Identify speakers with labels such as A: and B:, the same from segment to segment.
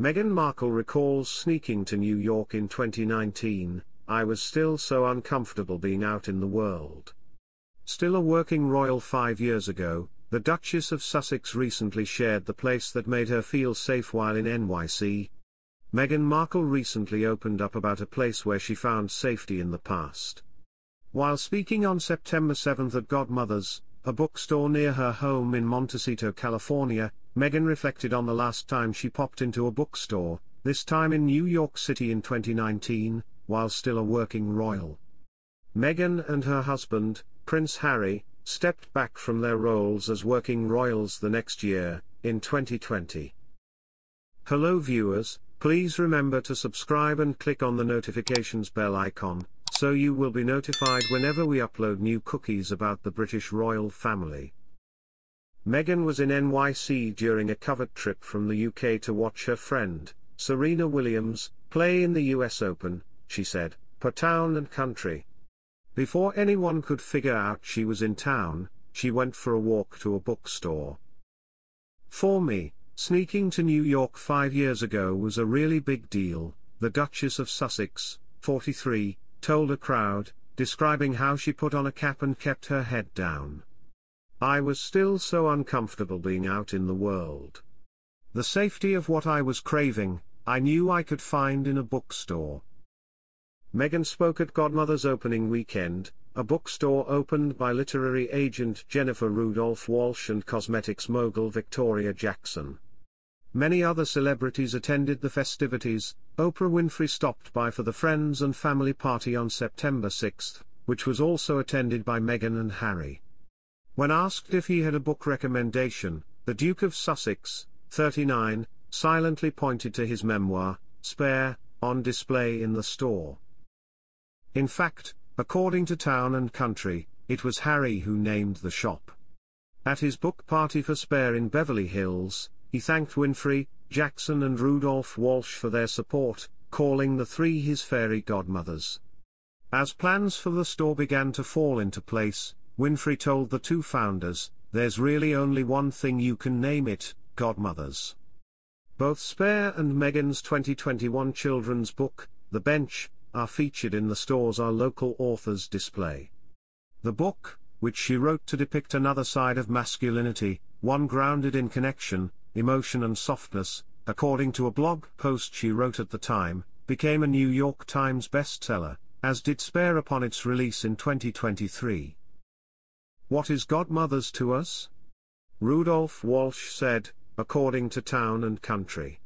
A: Meghan Markle recalls sneaking to New York in 2019, "I was still so uncomfortable being out in the world." Still a working royal 5 years ago, the Duchess of Sussex recently shared the place that made her feel safe while in N.Y.C. Meghan Markle recently opened up about a place where she found safety in the past. While speaking on September 7 at Godmothers, a bookstore near her home in Montecito, California, Meghan reflected on the last time she popped into a bookstore, this time in New York City in 2019, while still a working royal. Meghan and her husband, Prince Harry, stepped back from their roles as working royals the next year, in 2020. Hello viewers, please remember to subscribe and click on the notifications bell icon, so you will be notified whenever we upload new cookies about the British royal family. Meghan was in N.Y.C during a covert trip from the UK to watch her friend, Serena Williams, play in the US Open, she said, per Town and Country. Before anyone could figure out she was in town, she went for a walk to a bookstore. "For me, sneaking to New York 5 years ago was a really big deal," the Duchess of Sussex, 43, told a crowd, describing how she put on a cap and kept her head down. "I was still so uncomfortable being out in the world. The safety of what I was craving, I knew I could find in a bookstore." Meghan spoke at Godmother's opening weekend, a bookstore opened by literary agent Jennifer Rudolph Walsh and cosmetics mogul Victoria Jackson. Many other celebrities attended the festivities. Oprah Winfrey stopped by for the friends and family party on September 6, which was also attended by Meghan and Harry. When asked if he had a book recommendation, the Duke of Sussex, 39, silently pointed to his memoir, Spare, on display in the store. In fact, according to Town and Country, it was Harry who named the shop. At his book party for Spare in Beverly Hills, he thanked Winfrey, Jackson and Rudolph Walsh for their support, calling the three his fairy godmothers. As plans for the store began to fall into place, Winfrey told the two founders, "There's really only one thing you can name it, Godmothers." Both Spare and Meghan's 2021 children's book, The Bench, are featured in the store's Our Local Authors display. The book, which she wrote to depict another side of masculinity, one grounded in connection, emotion and softness, according to a blog post she wrote at the time, became a New York Times bestseller, as did Spare upon its release in 2023. "What is Godmothers to us?" Rudolph Walsh said, according to Town and Country.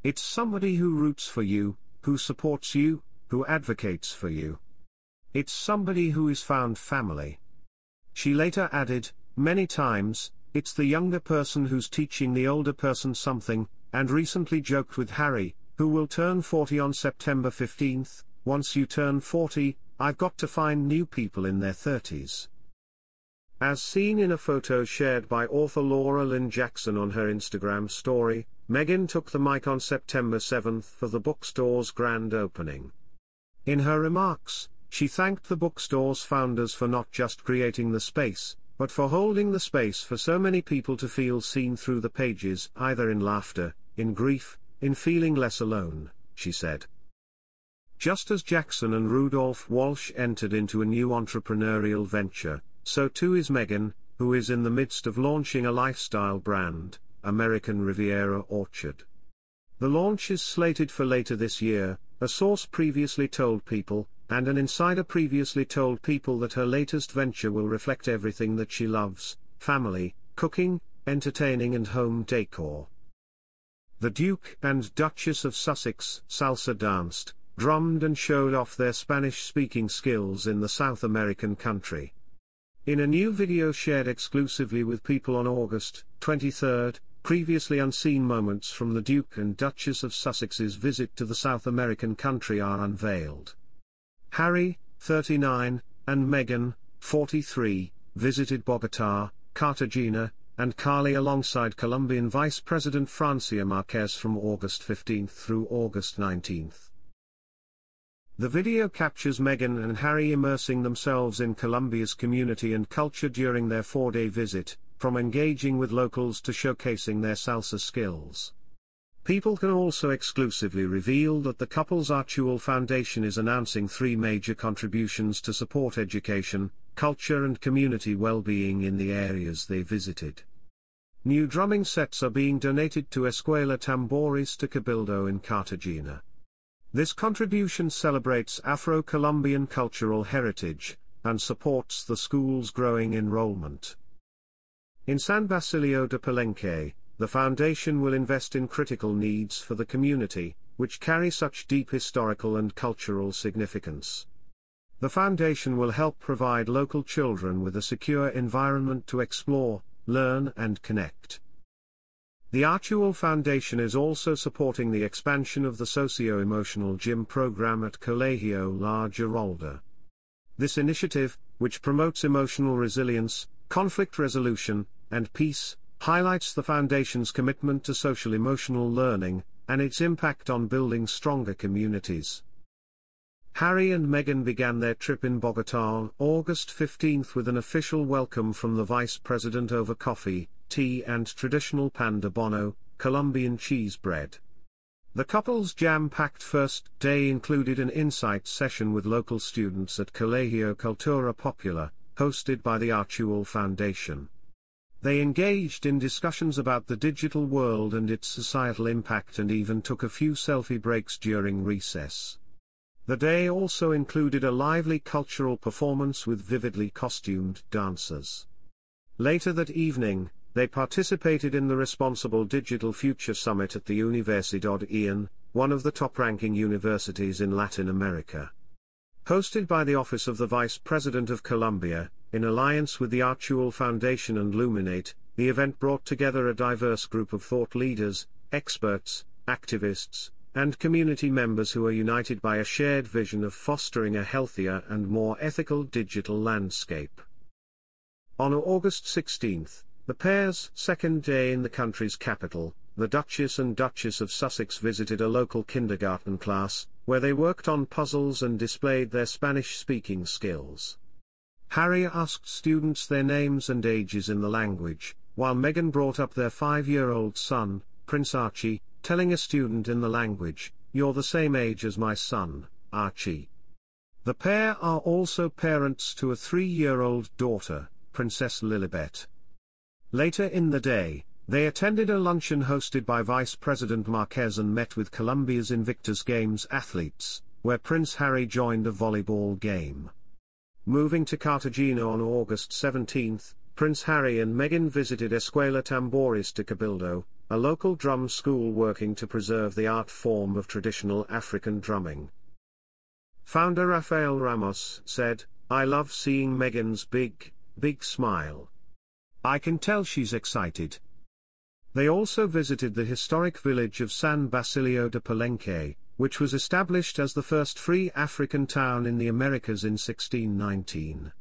A: "It's somebody who roots for you, who supports you, who advocates for you. It's somebody who is found family." She later added, "Many times, it's the younger person who's teaching the older person something," and recently joked with Harry, who will turn 40 on September 15, "Once you turn 40, I've got to find new people in their 30s. As seen in a photo shared by author Laura Lynn Jackson on her Instagram story, Meghan took the mic on September 7 for the bookstore's grand opening. In her remarks, she thanked the bookstore's founders for not just creating the space, but for holding the space for so many people to feel seen through the pages, either in laughter, in grief, in feeling less alone, she said. Just as Jackson and Rudolph Walsh entered into a new entrepreneurial venture, so too is Meghan, who is in the midst of launching a lifestyle brand, American Riviera Orchard. The launch is slated for later this year, a source previously told People, and an insider previously told People that her latest venture will reflect everything that she loves: family, cooking, entertaining and home decor. The Duke and Duchess of Sussex salsa danced, drummed and showed off their Spanish-speaking skills in the South American country. In a new video shared exclusively with People on August 23, previously unseen moments from the Duke and Duchess of Sussex's visit to the South American country are unveiled. Harry, 39, and Meghan, 43, visited Bogotá, Cartagena, and Cali alongside Colombian Vice President Francia Márquez from August 15 through August 19. The video captures Meghan and Harry immersing themselves in Colombia's community and culture during their 4-day visit, from engaging with locals to showcasing their salsa skills. People can also exclusively reveal that the couple's Archie Foundation is announcing 3 major contributions to support education, culture and community well-being in the areas they visited. New drumming sets are being donated to Escuela Tambores de Cabildo in Cartagena. This contribution celebrates Afro-Colombian cultural heritage, and supports the school's growing enrollment. In San Basilio de Palenque, the foundation will invest in critical needs for the community, which carry such deep historical and cultural significance. The foundation will help provide local children with a secure environment to explore, learn and connect. The Archie Foundation is also supporting the expansion of the socio-emotional gym program at Colegio La Giralda. This initiative, which promotes emotional resilience, conflict resolution, and peace, highlights the Foundation's commitment to social-emotional learning, and its impact on building stronger communities. Harry and Meghan began their trip in Bogotá on August 15 with an official welcome from the Vice President over coffee, tea and traditional pan de bono, Colombian cheese bread. The couple's jam-packed first day included an insight session with local students at Colegio Cultura Popular, hosted by the Archie Foundation. They engaged in discussions about the digital world and its societal impact and even took a few selfie breaks during recess. The day also included a lively cultural performance with vividly costumed dancers. Later that evening, they participated in the Responsible Digital Future Summit at the Universidad IAN, one of the top-ranking universities in Latin America. Hosted by the Office of the Vice President of Colombia, in alliance with the Archie Foundation and Luminate, the event brought together a diverse group of thought leaders, experts, activists, and community members who are united by a shared vision of fostering a healthier and more ethical digital landscape. On August 16, the pair's second day in the country's capital, the Duchess and Duchess of Sussex visited a local kindergarten class, where they worked on puzzles and displayed their Spanish-speaking skills. Harry asked students their names and ages in the language, while Meghan brought up their 5-year-old son, Prince Archie, telling a student in the language, "You're the same age as my son, Archie." The pair are also parents to a 3-year-old daughter, Princess Lilibet. Later in the day, they attended a luncheon hosted by Vice President Marquez and met with Colombia's Invictus Games athletes, where Prince Harry joined a volleyball game. Moving to Cartagena on August 17, Prince Harry and Meghan visited Escuela Tambores de Cabildo, a local drum school working to preserve the art form of traditional African drumming. Founder Rafael Ramos said, "I love seeing Meghan's big smile. I can tell she's excited." They also visited the historic village of San Basilio de Palenque, which was established as the first free African town in the Americas in 1619.